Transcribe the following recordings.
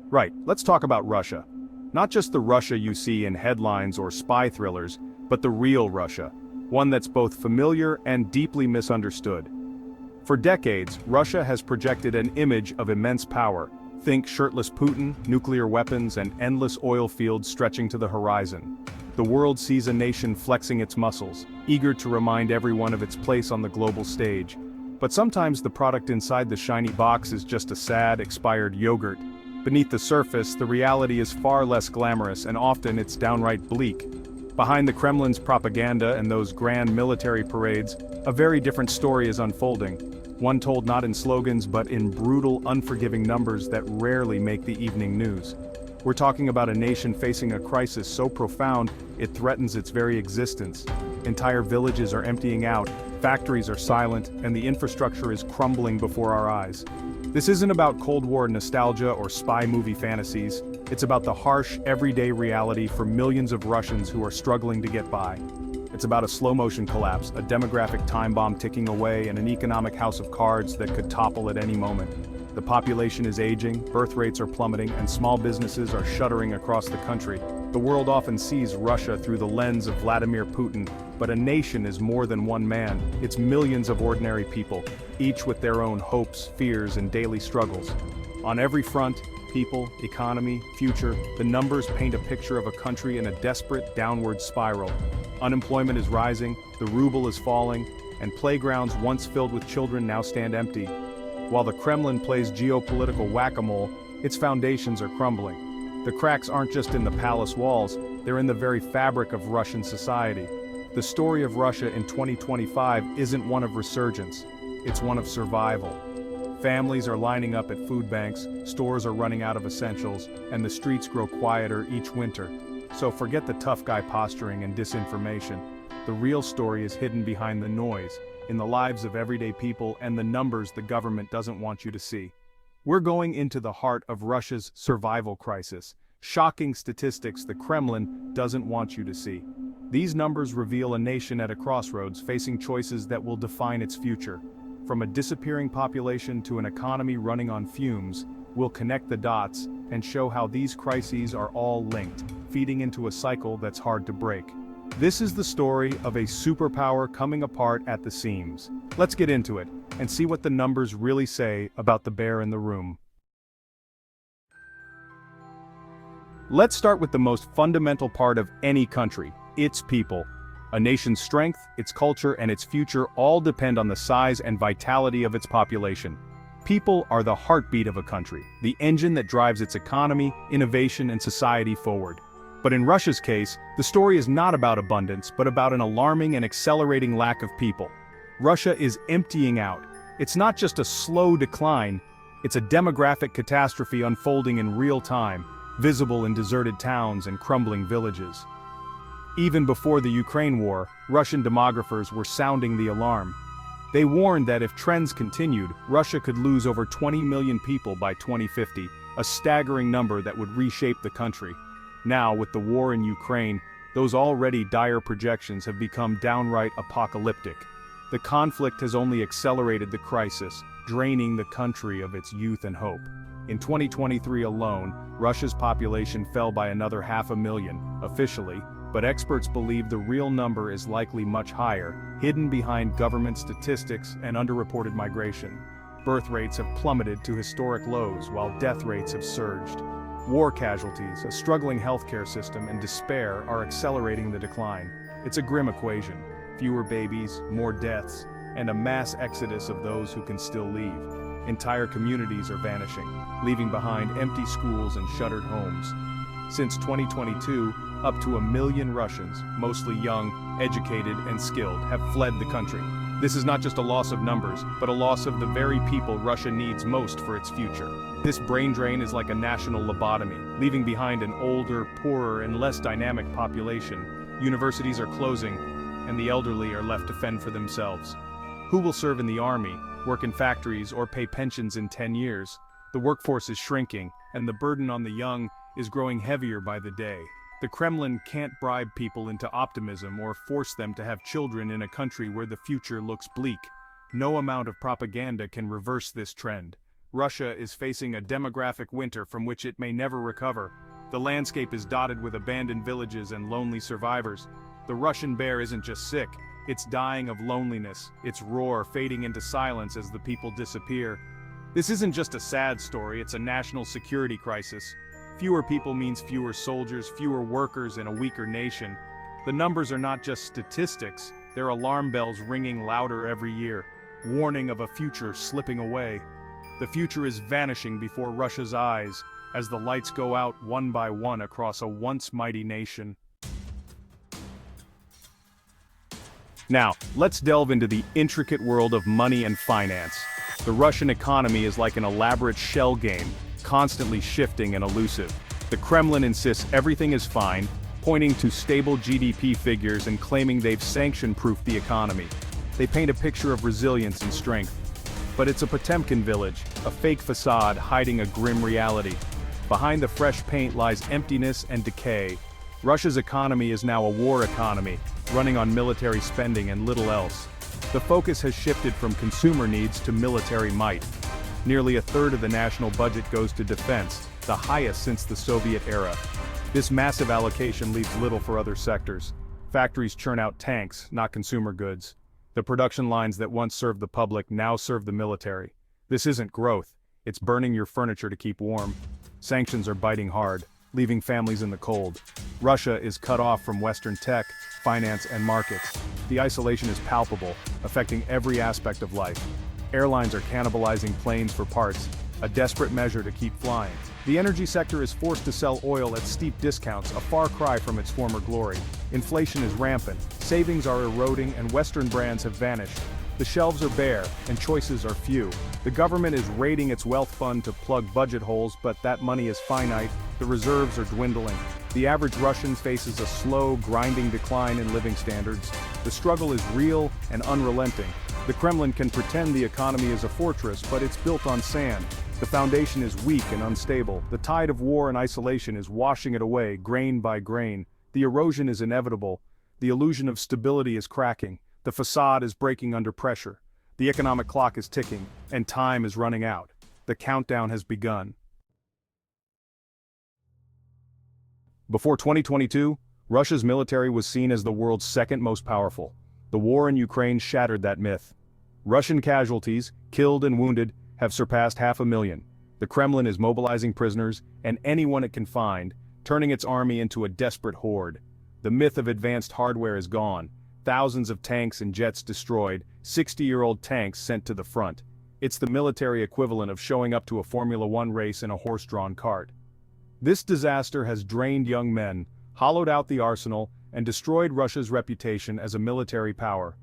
Right, let's talk about Russia. Not just the Russia you see in headlines or spy thrillers, but the real Russia, one that's both familiar and deeply misunderstood. For decades, Russia has projected an image of immense power. Think shirtless Putin, nuclear weapons, and endless oil fields stretching to the horizon. The world sees a nation flexing its muscles, eager to remind everyone of its place on the global stage. But sometimes the product inside the shiny box is just a sad, expired yogurt. Beneath the surface, the reality is far less glamorous, and often it's downright bleak. Behind the Kremlin's propaganda and those grand military parades, a very different story is unfolding. One told not in slogans but in brutal, unforgiving numbers that rarely make the evening news. We're talking about a nation facing a crisis so profound, it threatens its very existence. Entire villages are emptying out, factories are silent, and the infrastructure is crumbling before our eyes. This isn't about Cold War nostalgia or spy movie fantasies. It's about the harsh, everyday reality for millions of Russians who are struggling to get by. It's about a slow-motion collapse, a demographic time bomb ticking away, and an economic house of cards that could topple at any moment. The population is aging, birth rates are plummeting, and small businesses are shuttering across the country. The world often sees Russia through the lens of Vladimir Putin, but a nation is more than one man. It's millions of ordinary people, each with their own hopes, fears, and daily struggles. On every front, people, economy, future, the numbers paint a picture of a country in a desperate, downward spiral. Unemployment is rising, the ruble is falling, and playgrounds once filled with children now stand empty. While the Kremlin plays geopolitical whack-a-mole, its foundations are crumbling. The cracks aren't just in the palace walls, they're in the very fabric of Russian society. The story of Russia in 2025 isn't one of resurgence, it's one of survival. Families are lining up at food banks, stores are running out of essentials, and the streets grow quieter each winter. So forget the tough guy posturing and disinformation. The real story is hidden behind the noise, in the lives of everyday people and the numbers the government doesn't want you to see. We're going into the heart of Russia's survival crisis, shocking statistics the Kremlin doesn't want you to see. These numbers reveal a nation at a crossroads facing choices that will define its future. From a disappearing population to an economy running on fumes, we'll connect the dots and show how these crises are all linked, feeding into a cycle that's hard to break. This is the story of a superpower coming apart at the seams. Let's get into it and see what the numbers really say about the bear in the room. Let's start with the most fundamental part of any country, its people. A nation's strength, its culture, and its future all depend on the size and vitality of its population. People are the heartbeat of a country, the engine that drives its economy, innovation, and society forward. But in Russia's case, the story is not about abundance, but about an alarming and accelerating lack of people. Russia is emptying out. It's not just a slow decline, it's a demographic catastrophe unfolding in real time, visible in deserted towns and crumbling villages. Even before the Ukraine war, Russian demographers were sounding the alarm. They warned that if trends continued, Russia could lose over 20 million people by 2050, a staggering number that would reshape the country. Now, with the war in Ukraine, those already dire projections have become downright apocalyptic. The conflict has only accelerated the crisis, draining the country of its youth and hope. In 2023 alone, Russia's population fell by another 500,000, officially, but experts believe the real number is likely much higher, hidden behind government statistics and underreported migration. Birth rates have plummeted to historic lows, while death rates have surged. War casualties, a struggling healthcare system, and despair are accelerating the decline. It's a grim equation. Fewer babies, more deaths, and a mass exodus of those who can still leave. Entire communities are vanishing, leaving behind empty schools and shuttered homes. Since 2022, up to 1 million Russians, mostly young, educated, and skilled, have fled the country. This is not just a loss of numbers, but a loss of the very people Russia needs most for its future. This brain drain is like a national lobotomy, leaving behind an older, poorer, and less dynamic population. Universities are closing, and the elderly are left to fend for themselves. Who will serve in the army, work in factories, or pay pensions in 10 years? The workforce is shrinking, and the burden on the young is growing heavier by the day. The Kremlin can't bribe people into optimism or force them to have children in a country where the future looks bleak. No amount of propaganda can reverse this trend. Russia is facing a demographic winter from which it may never recover. The landscape is dotted with abandoned villages and lonely survivors. The Russian bear isn't just sick, it's dying of loneliness, its roar fading into silence as the people disappear. This isn't just a sad story, it's a national security crisis. Fewer people means fewer soldiers, fewer workers, and a weaker nation. The numbers are not just statistics, they're alarm bells ringing louder every year, warning of a future slipping away. The future is vanishing before Russia's eyes, as the lights go out one by one across a once mighty nation. Now, let's delve into the intricate world of money and finance. The Russian economy is like an elaborate shell game, constantly shifting and elusive. The Kremlin insists everything is fine, pointing to stable GDP figures and claiming they've sanction-proofed the economy. They paint a picture of resilience and strength. But it's a Potemkin village, a fake facade hiding a grim reality. Behind the fresh paint lies emptiness and decay. Russia's economy is now a war economy, running on military spending and little else. The focus has shifted from consumer needs to military might. Nearly a third of the national budget goes to defense, the highest since the Soviet era. This massive allocation leaves little for other sectors. Factories churn out tanks, not consumer goods. The production lines that once served the public now serve the military. This isn't growth, it's burning your furniture to keep warm. Sanctions are biting hard, leaving families in the cold. Russia is cut off from Western tech, finance, and markets. The isolation is palpable, affecting every aspect of life. Airlines are cannibalizing planes for parts, a desperate measure to keep flying. The energy sector is forced to sell oil at steep discounts, a far cry from its former glory. Inflation is rampant, savings are eroding, and Western brands have vanished. The shelves are bare, and choices are few. The government is raiding its wealth fund to plug budget holes, but that money is finite, the reserves are dwindling. The average Russian faces a slow, grinding decline in living standards. The struggle is real and unrelenting. The Kremlin can pretend the economy is a fortress, but it's built on sand. The foundation is weak and unstable. The tide of war and isolation is washing it away, grain by grain. The erosion is inevitable. The illusion of stability is cracking. The facade is breaking under pressure. The economic clock is ticking, and time is running out. The countdown has begun. Before 2022, Russia's military was seen as the world's second most powerful. The war in Ukraine shattered that myth. Russian casualties, killed and wounded, have surpassed 500,000. The Kremlin is mobilizing prisoners and anyone it can find, turning its army into a desperate horde. The myth of advanced hardware is gone. Thousands of tanks and jets destroyed, 60-year-old tanks sent to the front. It's the military equivalent of showing up to a Formula One race in a horse-drawn cart. This disaster has drained young men, hollowed out the arsenal, and destroyed Russia's reputation as a military power.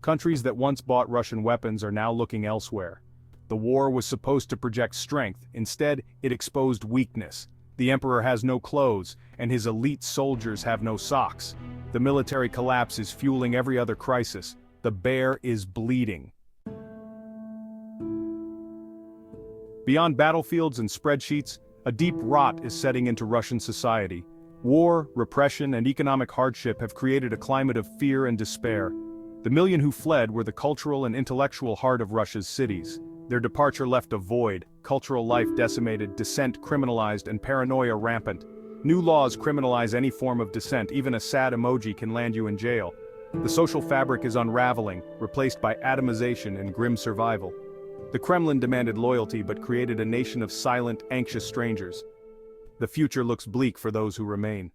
Countries that once bought Russian weapons are now looking elsewhere. The war was supposed to project strength, instead it exposed weakness. The emperor has no clothes, and his elite soldiers have no socks. The military collapse is fueling every other crisis. The bear is bleeding. Beyond battlefields and spreadsheets, a deep rot is setting into Russian society. War, repression, and economic hardship have created a climate of fear and despair. The million who fled were the cultural and intellectual heart of Russia's cities. Their departure left a void, cultural life decimated, dissent criminalized, and paranoia rampant. New laws criminalize any form of dissent, even a sad emoji can land you in jail. The social fabric is unraveling, replaced by atomization and grim survival. The Kremlin demanded loyalty but created a nation of silent, anxious strangers. The future looks bleak for those who remain.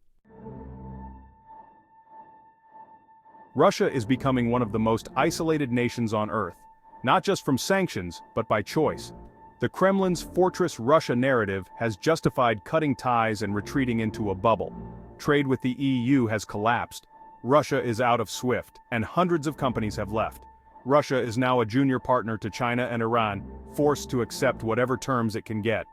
Russia is becoming one of the most isolated nations on Earth, not just from sanctions, but by choice. The Kremlin's Fortress Russia narrative has justified cutting ties and retreating into a bubble. Trade with the EU has collapsed. Russia is out of SWIFT, and hundreds of companies have left. Russia is now a junior partner to China and Iran, forced to accept whatever terms it can get.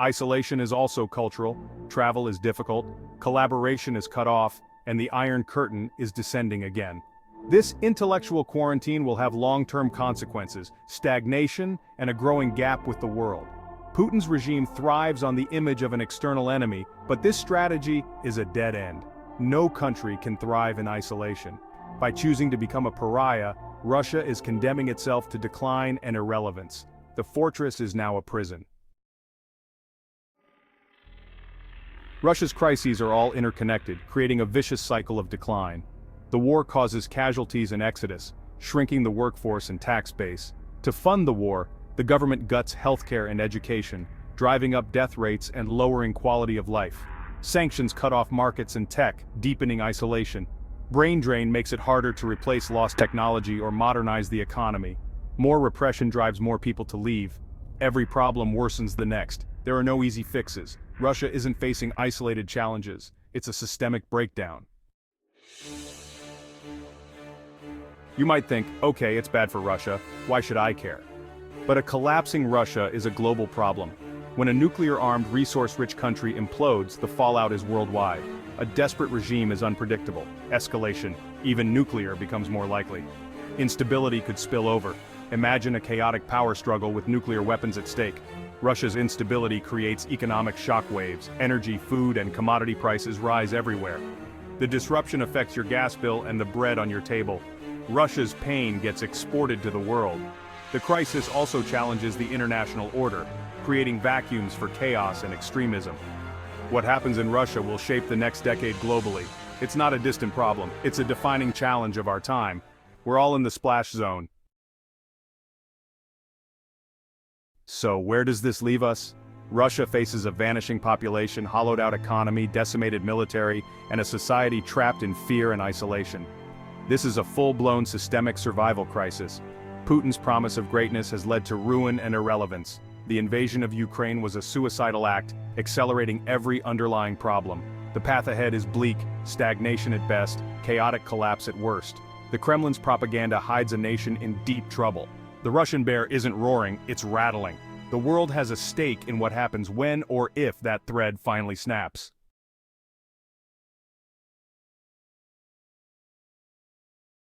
Isolation is also cultural, travel is difficult, collaboration is cut off, and the Iron Curtain is descending again. This intellectual quarantine will have long-term consequences, stagnation, and a growing gap with the world. Putin's regime thrives on the image of an external enemy, but this strategy is a dead end. No country can thrive in isolation. By choosing to become a pariah, Russia is condemning itself to decline and irrelevance. The fortress is now a prison. Russia's crises are all interconnected, creating a vicious cycle of decline. The war causes casualties and exodus, shrinking the workforce and tax base. To fund the war, the government guts healthcare and education, driving up death rates and lowering quality of life. Sanctions cut off markets and tech, deepening isolation. Brain drain makes it harder to replace lost technology or modernize the economy. More repression drives more people to leave. Every problem worsens the next. There are no easy fixes. Russia isn't facing isolated challenges. It's a systemic breakdown. You might think, okay, it's bad for Russia, why should I care? But a collapsing Russia is a global problem. When a nuclear-armed, resource-rich country implodes, the fallout is worldwide. A desperate regime is unpredictable. Escalation, even nuclear, becomes more likely. Instability could spill over. Imagine a chaotic power struggle with nuclear weapons at stake. Russia's instability creates economic shockwaves. Energy, food, and commodity prices rise everywhere. The disruption affects your gas bill and the bread on your table. Russia's pain gets exported to the world. The crisis also challenges the international order, creating vacuums for chaos and extremism. What happens in Russia will shape the next decade globally. It's not a distant problem, it's a defining challenge of our time. We're all in the splash zone. So where does this leave us? Russia faces a vanishing population, hollowed-out economy, decimated military, and a society trapped in fear and isolation. This is a full-blown systemic survival crisis. Putin's promise of greatness has led to ruin and irrelevance. The invasion of Ukraine was a suicidal act, accelerating every underlying problem. The path ahead is bleak, stagnation at best, chaotic collapse at worst. The Kremlin's propaganda hides a nation in deep trouble. The Russian bear isn't roaring, it's rattling. The world has a stake in what happens when or if that thread finally snaps.